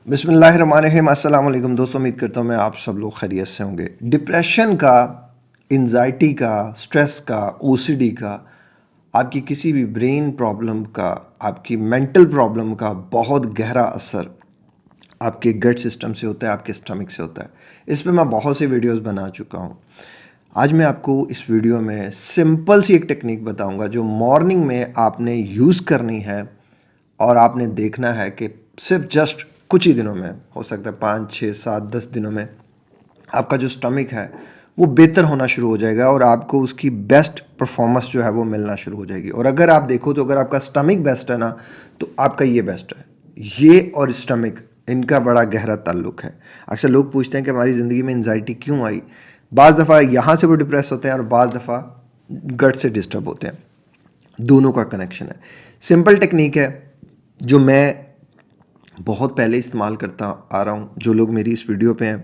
बिस्मिल्लाहिर्रहमानिर्रहीम। अस्सलाम वालेकुम दोस्तों, उम्मीद करता हूँ मैं आप सब लोग खैरियत से होंगे। डिप्रेशन का, एंजाइटी का, स्ट्रेस का, ओसीडी का, आपकी किसी भी ब्रेन प्रॉब्लम का, आपकी मेंटल प्रॉब्लम का बहुत गहरा असर आपके गट सिस्टम से होता है, आपके स्टमक से होता है। इस पे मैं बहुत से वीडियोस बना चुका हूँ। आज मैं आपको इस वीडियो में सिंपल सी एक टेक्निक बताऊंगा जो मॉर्निंग में आपने यूज़ करनी है और आपने देखना है कि सिर्फ जस्ट कुछ ही दिनों में, हो सकता है 5, 6, 7, 10 दिनों में आपका जो स्टमक है वो बेहतर होना शुरू हो जाएगा और आपको उसकी बेस्ट परफॉर्मेंस जो है वो मिलना शुरू हो जाएगी। और अगर आप देखो तो अगर आपका स्टमक बेस्ट है ना, तो आपका ये बेस्ट है। ये और स्टमक, इनका बड़ा गहरा ताल्लुक है। अक्सर लोग पूछते हैं कि हमारी ज़िंदगी में एंजाइटी क्यों आई। बाज़ दफ़ा यहाँ से वो डिप्रेस होते हैं और बाज़ दफ़ा गट से डिस्टर्ब होते हैं। दोनों का कनेक्शन है। सिंपल टेक्निक है जो मैं बहुत पहले इस्तेमाल करता आ रहा हूँ। जो लोग मेरी इस वीडियो पे हैं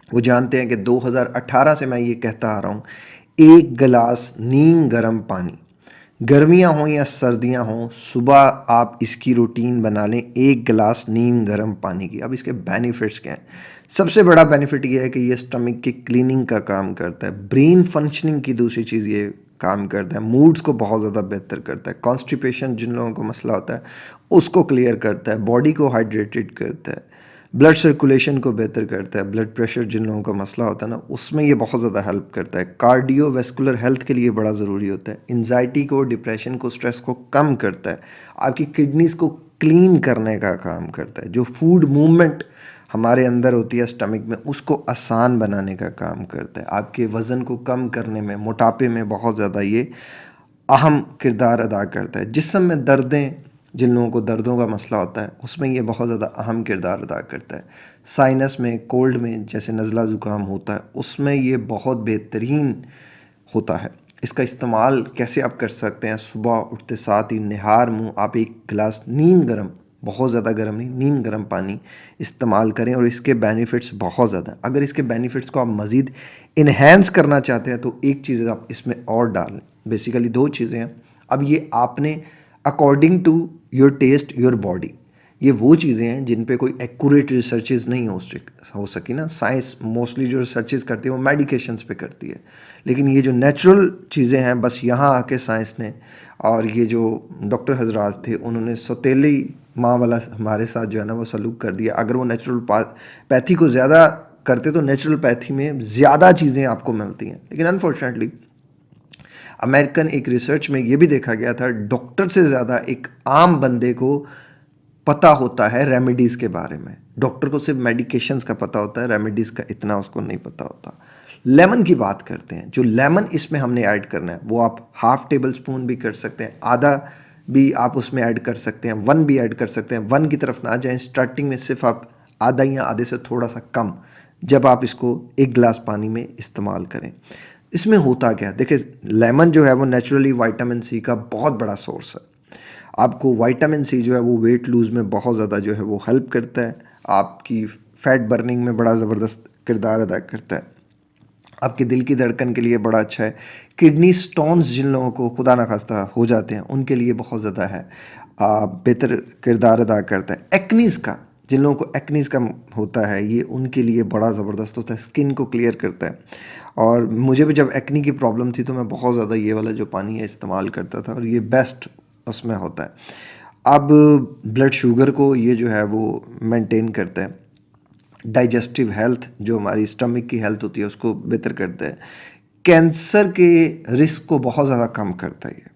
वो जानते हैं कि 2018 से मैं ये कहता आ रहा हूँ, एक गिलास नीम गर्म पानी, गर्मियाँ हों या सर्दियाँ हों, सुबह आप इसकी रूटीन बना लें, एक गिलास नीम गर्म पानी की। अब इसके बेनिफिट्स क्या हैं? सबसे बड़ा बेनिफिट ये है कि ये स्टमक की क्लीनिंग का काम करता है, ब्रेन फंक्शनिंग की दूसरी चीज़ ये काम करता है, मूड्स को बहुत ज़्यादा बेहतर करता है, कॉन्स्टिपेशन जिन लोगों को मसला होता है उसको क्लियर करता है, बॉडी को हाइड्रेटेड करता है, ब्लड सर्कुलेशन को बेहतर करता है, ब्लड प्रेशर जिन लोगों का मसला होता है ना उसमें ये बहुत ज़्यादा हेल्प करता है, कार्डियोवैस्कुलर हेल्थ के लिए बड़ा ज़रूरी होता है, एंजाइटी को, डिप्रेशन को, स्ट्रेस को कम करता है, आपकी किडनीज़ को क्लीन करने का काम करता है, जो फूड मूवमेंट हमारे अंदर होती है स्टमक में उसको आसान बनाने का काम करता है, आपके वज़न को कम करने में, मोटापे में बहुत ज़्यादा ये अहम किरदार अदा करता है। जिस्म में दर्दें, जिन लोगों को दर्दों का मसला होता है उसमें ये बहुत ज़्यादा अहम किरदार अदा करता है। साइनस में, कोल्ड में, जैसे नज़ला ज़ुकाम होता है उसमें ये बहुत बेहतरीन होता है। इसका इस्तेमाल कैसे आप कर सकते हैं? सुबह उठते साथ ही निहार मुँह आप एक गिलास नीम गर्म, बहुत ज़्यादा गर्म नहीं, नीम गर्म पानी इस्तेमाल करें और इसके बेनिफिट्स बहुत ज़्यादा हैं। अगर इसके बेनिफिट्स को आप मज़ीद इन्हेंस करना चाहते हैं तो एक चीज़ आप इसमें और डालें। बेसिकली दो चीज़ें हैं। अब ये आपने according to your taste, your body, ये वो चीज़ें हैं जिन पे कोई एक्यूरेट रिसर्चेज नहीं हो सकी ना। साइंस मोस्टली जो रिसर्चेज करती है वो मेडिकेशंस पे करती है, लेकिन ये जो नेचुरल चीज़ें हैं बस यहाँ आके साइंस ने और ये जो डॉक्टर हजरात थे उन्होंने सौतेली माँ वाला हमारे साथ जो है ना वो सलूक कर दिया। अगर वो नेचुरल पैथी को ज़्यादा करते तो नेचुरल पैथी में ज़्यादा चीज़ें आपको मिलती हैं, लेकिन अनफॉर्चुनेटली अमेरिकन एक रिसर्च में ये भी देखा गया था डॉक्टर से ज़्यादा एक आम बंदे को पता होता है रेमेडीज़ के बारे में। डॉक्टर को सिर्फ मेडिकेशंस का पता होता है, रेमेडीज़ का इतना उसको नहीं पता होता। लेमन की बात करते हैं, जो लेमन इसमें हमने ऐड करना है वो आप हाफ टेबल स्पून भी कर सकते हैं, आधा भी आप उसमें ऐड कर सकते हैं, 1 भी ऐड कर सकते हैं। 1 की तरफ ना जाएं, स्टार्टिंग में सिर्फ आप आधा या आधे से थोड़ा सा कम जब आप इसको एक गिलास पानी में इस्तेमाल करें। इसमें होता क्या है, देखिए लेमन जो है वो नेचुरली विटामिन सी का बहुत बड़ा सोर्स है। आपको विटामिन सी जो है वो वेट लूज़ में बहुत ज़्यादा जो है वो हेल्प करता है, आपकी फ़ैट बर्निंग में बड़ा ज़बरदस्त किरदार अदा करता है, आपके दिल की धड़कन के लिए बड़ा अच्छा है, किडनी स्टोन्स जिन लोगों को खुदा ना खास्ता हो जाते हैं उनके लिए बहुत ज़्यादा है, बेहतर किरदार अदा करता है। एक्नीज़ का, जिन लोगों को एक्नीज़ का होता है ये उनके लिए बड़ा ज़बरदस्त होता है, स्किन को क्लियर करता है। और मुझे भी जब एक्नी की प्रॉब्लम थी तो मैं बहुत ज़्यादा ये वाला जो पानी है इस्तेमाल करता था और ये बेस्ट उसमें होता है। अब ब्लड शुगर को ये जो है वो मेंटेन करता है, डाइजेस्टिव हेल्थ जो हमारी स्टमक की हेल्थ होती है उसको बेहतर करता है, कैंसर के रिस्क को बहुत ज़्यादा कम करता है ये।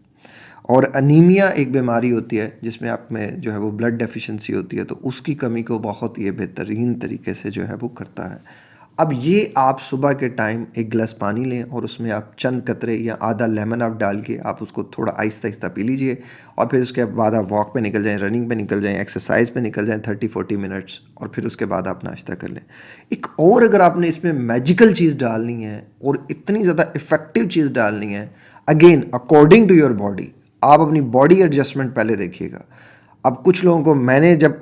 और अनीमिया एक बीमारी होती है जिसमें आप में जो है वो ब्लड डेफिशिएंसी होती है, तो उसकी कमी को बहुत ये बेहतरीन तरीके से जो है वो करता है। अब ये आप सुबह के टाइम एक गिलास पानी लें और उसमें आप चंद कतरे या आधा लेमन आप डाल के आप उसको थोड़ा आहिस्ता आहिस्ता पी लीजिए और फिर उसके बाद आप वॉक पे निकल जाएं, रनिंग पे निकल जाएं, एक्सरसाइज पे निकल जाएं 30-40 मिनट्स, और फिर उसके बाद आप नाश्ता कर लें। एक और अगर आपने इसमें मैजिकल चीज़ डालनी है और इतनी ज़्यादा इफ़ेक्टिव चीज़ डालनी है, again according to your body, आप अपनी बॉडी एडजस्टमेंट पहले देखिएगा। अब कुछ लोगों को मैंने जब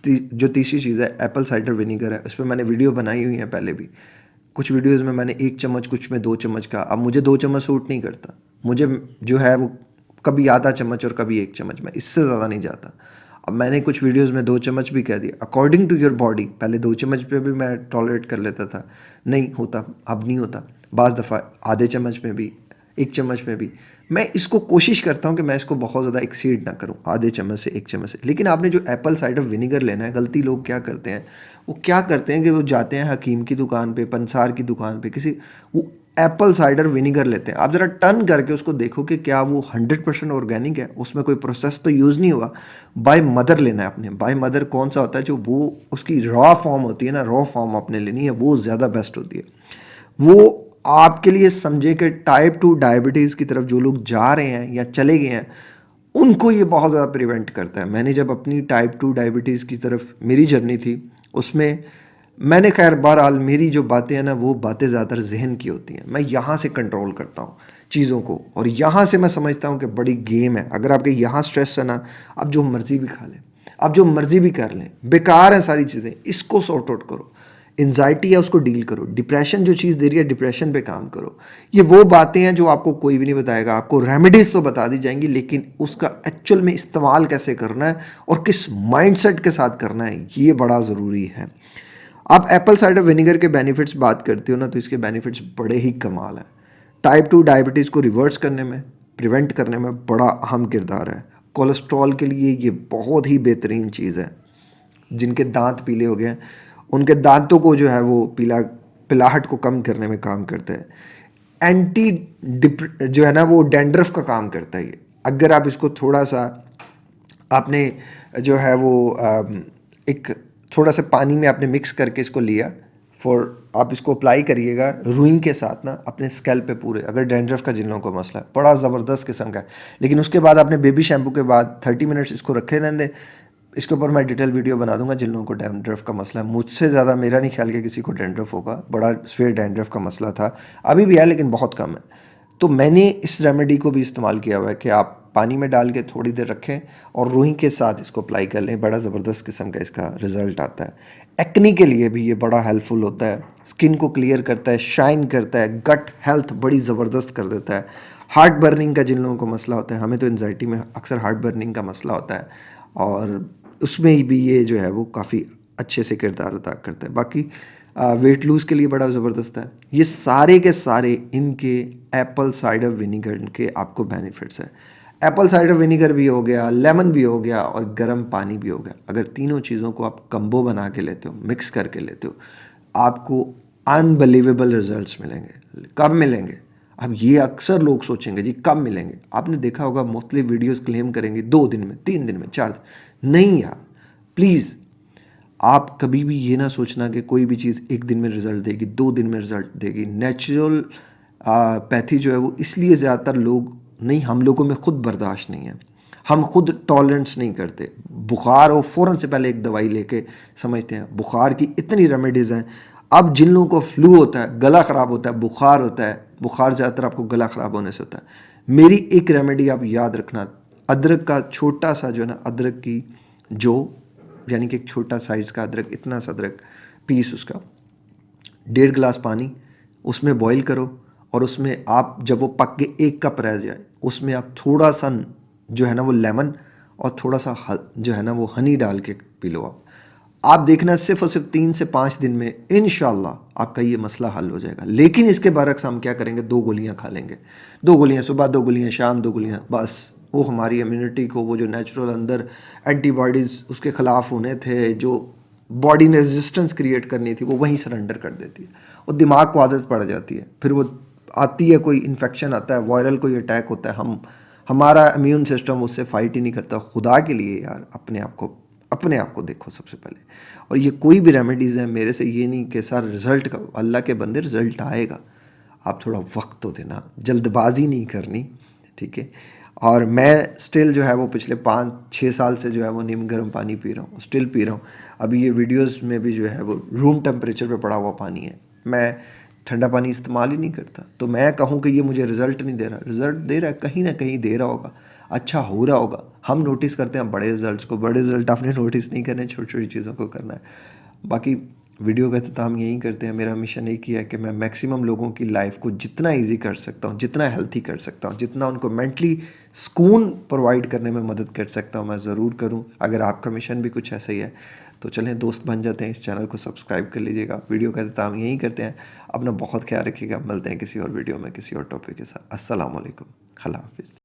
जो तीसरी चीज़ है एप्पल साइडर विनीगर है, उस पर मैंने वीडियो बनाई हुई है पहले भी। कुछ वीडियोस में मैंने 1 चम्मच, कुछ में 2 चम्मच का। अब मुझे 2 चम्मच सूट नहीं करता, मुझे जो है वो कभी आधा चम्मच और कभी 1 चम्मच, मैं इससे ज़्यादा नहीं जाता। अब मैंने कुछ वीडियोस में 2 चम्मच भी कह दिया, अकॉर्डिंग टू योर बॉडी। पहले 2 चम्मच पे भी मैं टॉलरेट कर लेता था, नहीं होता, अब नहीं होता। बाज़ दफ़ा आधे चम्मच में भी, 1 चम्मच में भी। मैं इसको कोशिश करता हूँ कि मैं इसको बहुत ज़्यादा एक्सीड ना करूँ, आधे चम्मच से 1 चम्मच से। लेकिन आपने जो एप्पल साइडर विनेगर लेना है, गलती लोग क्या करते हैं, वो क्या करते हैं कि वो जाते हैं हकीम की दुकान पे, पंसार की दुकान पे, किसी, वो एप्पल साइडर विनेगर लेते हैं। आप ज़रा टर्न करके उसको देखो कि क्या वो 100% ऑर्गेनिक है, उसमें कोई प्रोसेस तो यूज़ नहीं हुआ। बाय मदर लेना है आपने। बाय मदर कौन सा होता है, जो वो उसकी रॉ फॉर्म होती है ना, रॉ फॉर्म आपने लेनी है, वो ज़्यादा बेस्ट होती है। वो आपके लिए समझे कि टाइप 2 डायबिटीज़ की तरफ जो लोग जा रहे हैं या चले गए हैं, उनको ये बहुत ज़्यादा प्रिवेंट करता है। मैंने जब अपनी टाइप 2 डायबिटीज़ की तरफ मेरी जर्नी थी, उसमें मैंने खैर बहरहाल मेरी जो बातें हैं ना, वो बातें ज़्यादातर जहन की होती हैं। मैं यहाँ से कंट्रोल करता हूँ चीज़ों को, और यहाँ से मैं समझता हूँ कि बड़ी गेम है। अगर आपके यहाँ स्ट्रेस है ना, आप जो मर्ज़ी भी खा लें, आप जो मर्ज़ी भी कर लें, बेकार हैं सारी चीज़ें। इसको सॉर्ट आउट करो। एंजाइटी है उसको डील करो। डिप्रेशन जो चीज़ दे रही है, डिप्रेशन पे काम करो। ये वो बातें हैं जो आपको कोई भी नहीं बताएगा। आपको रेमेडीज़ तो बता दी जाएंगी, लेकिन उसका एक्चुअल में इस्तेमाल कैसे करना है और किस माइंडसेट के साथ करना है, ये बड़ा ज़रूरी है। आप एप्पल साइडर विनेगर के बेनिफिट्स बात करते हो ना, तो इसके बेनिफिट्स बड़े ही कमाल हैं। टाइप 2 डायबिटीज़ को रिवर्स करने में, प्रिवेंट करने में बड़ा अहम किरदार है। कोलेस्ट्रॉल के लिए ये बहुत ही बेहतरीन चीज़ है। जिनके दांत पीले हो गए हैं, उनके दांतों को जो है वो पिलाहट को कम करने में काम करता है। एंटी डिप जो है ना, वो डैंड्रफ का काम करता है ये। अगर आप इसको थोड़ा सा आपने जो है वो एक थोड़ा सा पानी में आपने मिक्स करके इसको लिया, आप इसको अप्लाई करिएगा रुई के साथ ना अपने स्कैल्प पे पूरे। अगर डैंड्रफ का जिन लोगों को मसला है, बड़ा ज़बरदस्त किस्म का है। लेकिन उसके बाद आपने बेबी शैम्पू के बाद 30 मिनट्स इसको रखे रहने दें। इसके ऊपर मैं डिटेल वीडियो बना दूंगा। जिन लोगों को डैंड्रफ का मसला है, मुझसे ज़्यादा मेरा नहीं ख्याल कि किसी को डैंड्रफ होगा। बड़ा स्वेयर डैंड्रफ का मसला था, अभी भी है लेकिन बहुत कम है। तो मैंने इस रेमेडी को भी इस्तेमाल किया हुआ है कि आप पानी में डाल के थोड़ी देर रखें और रुई के साथ इसको अप्लाई कर लें। बड़ा ज़बरदस्त किस्म का इसका रिज़ल्ट आता है। एक्नी के लिए भी ये बड़ा हेल्पफुल होता है। स्किन को क्लियर करता है, शाइन करता है, गट हेल्थ बड़ी ज़बरदस्त कर देता है। हार्ट बर्निंग का जिन लोगों को मसला होता है, हमें तो एंजाइटी में अक्सर हार्ट बर्निंग का मसला होता है, और उसमें भी ये जो है वो काफ़ी अच्छे से किरदार अदा करता है। बाकी वेट लूज़ के लिए बड़ा ज़बरदस्त है। ये सारे के सारे इनके एप्पल साइडर विनेगर के आपको बेनिफिट्स हैं। एप्पल साइडर विनेगर भी हो गया, लेमन भी हो गया, और गर्म पानी भी हो गया। अगर तीनों चीज़ों को आप कम्बो बना के लेते हो, मिक्स करके लेते हो, आपको अनबिलीवेबल रिजल्ट्स मिलेंगे। कब मिलेंगे? अब ये अक्सर लोग सोचेंगे जी कब मिलेंगे। आपने देखा होगा मुख्तलिफ वीडियोस क्लेम करेंगे 2 दिन में, 3 दिन में, 4 दिन। नहीं यार, प्लीज़ आप कभी भी ये ना सोचना कि कोई भी चीज़ 1 दिन में रिज़ल्ट देगी, 2 दिन में रिज़ल्ट देगी। नेचुरल पैथी जो है वो इसलिए ज़्यादातर लोग नहीं, हम लोगों में खुद बर्दाश्त नहीं है। हम खुद टॉलरेंस नहीं करते। बुखार हो फ़ौरन से पहले एक दवाई लेके समझते हैं। बुखार की इतनी रेमेडीज़ हैं। अब जिन लोगों को फ्लू होता है, गला ख़राब होता है, बुखार होता है, बुखार ज़्यादातर आपको गला ख़राब होने से होता है। मेरी एक रेमेडी आप याद रखना, अदरक का छोटा सा जो है ना, अदरक की जो यानी कि एक छोटा साइज़ का अदरक, इतना सा अदरक पीस, उसका 1.5 गिलास पानी, उसमें बॉईल करो, और उसमें आप जब वो पक के 1 कप रह जाए, उसमें आप थोड़ा सा जो है ना वो लेमन और थोड़ा सा जो है ना वो हनी डाल के पी लो। आप देखना सिर्फ और सिर्फ 3 से 5 दिन में इंशाल्लाह आपका ये मसला हल हो जाएगा। लेकिन इसके बरक्स हम क्या करेंगे, 2 गोलियां खा लेंगे। 2 गोलियां सुबह, 2 गोलियां शाम, 2 गोलियां, बस वो हमारी इम्यूनिटी को, वो जो नेचुरल अंदर एंटीबॉडीज़ उसके ख़िलाफ़ होने थे, जो बॉडी ने रेजिस्टेंस क्रिएट करनी थी, वो वहीं सरेंडर कर देती है। और दिमाग को आदत पड़ जाती है, फिर वो आती है, कोई इन्फेक्शन आता है, वायरल कोई अटैक होता है, हमारा इम्यून सिस्टम उससे फाइट ही नहीं करता। खुदा के लिए यार अपने आप को देखो सबसे पहले। और ये कोई भी रेमेडीज़ है, मेरे से ये नहीं कि सर रिज़ल्ट का, अल्लाह के बंदे रिज़ल्ट आएगा, आप थोड़ा वक्त तो देना, जल्दबाजी नहीं करनी, ठीक है। और मैं स्टिल जो है वो पिछले 5-6 साल से जो है वो नीम गर्म पानी पी रहा हूँ, स्टिल पी रहा हूँ। अभी ये वीडियोस में भी जो है वो रूम टेम्परेचर पे पड़ा हुआ पानी है। मैं ठंडा पानी इस्तेमाल ही नहीं करता। तो मैं कहूँ कि ये मुझे रिज़ल्ट नहीं दे रहा, रिज़ल्ट दे रहा है, कहीं ना कहीं दे रहा होगा, अच्छा हो रहा होगा। हम नोटिस करते हैं बड़े रिज़ल्ट्स को, बड़े रिज़ल्ट आपने नोटिस नहीं करने, छोटी छोटी चीज़ों को करना है। बाकी वीडियो का अख्ताम यहीं करते हैं। मेरा मिशन एक ही है कि मैं मैक्सिमम लोगों की लाइफ को जितना इजी कर सकता हूँ, जितना हेल्थी कर सकता हूँ, जितना उनको मेंटली सुकून प्रोवाइड करने में मदद कर सकता हूँ, मैं ज़रूर करूँ। अगर आपका मिशन भी कुछ ऐसा ही है तो चलें दोस्त बन जाते हैं, इस चैनल को सब्सक्राइब कर लीजिएगा। वीडियो का अख्ताम यहीं करते हैं। अपना बहुत ख्याल रखिएगा। मिलते हैं किसी और वीडियो में किसी और टॉपिक के साथ। अस्सलाम वालेकुम। अल्लाह हाफिज़।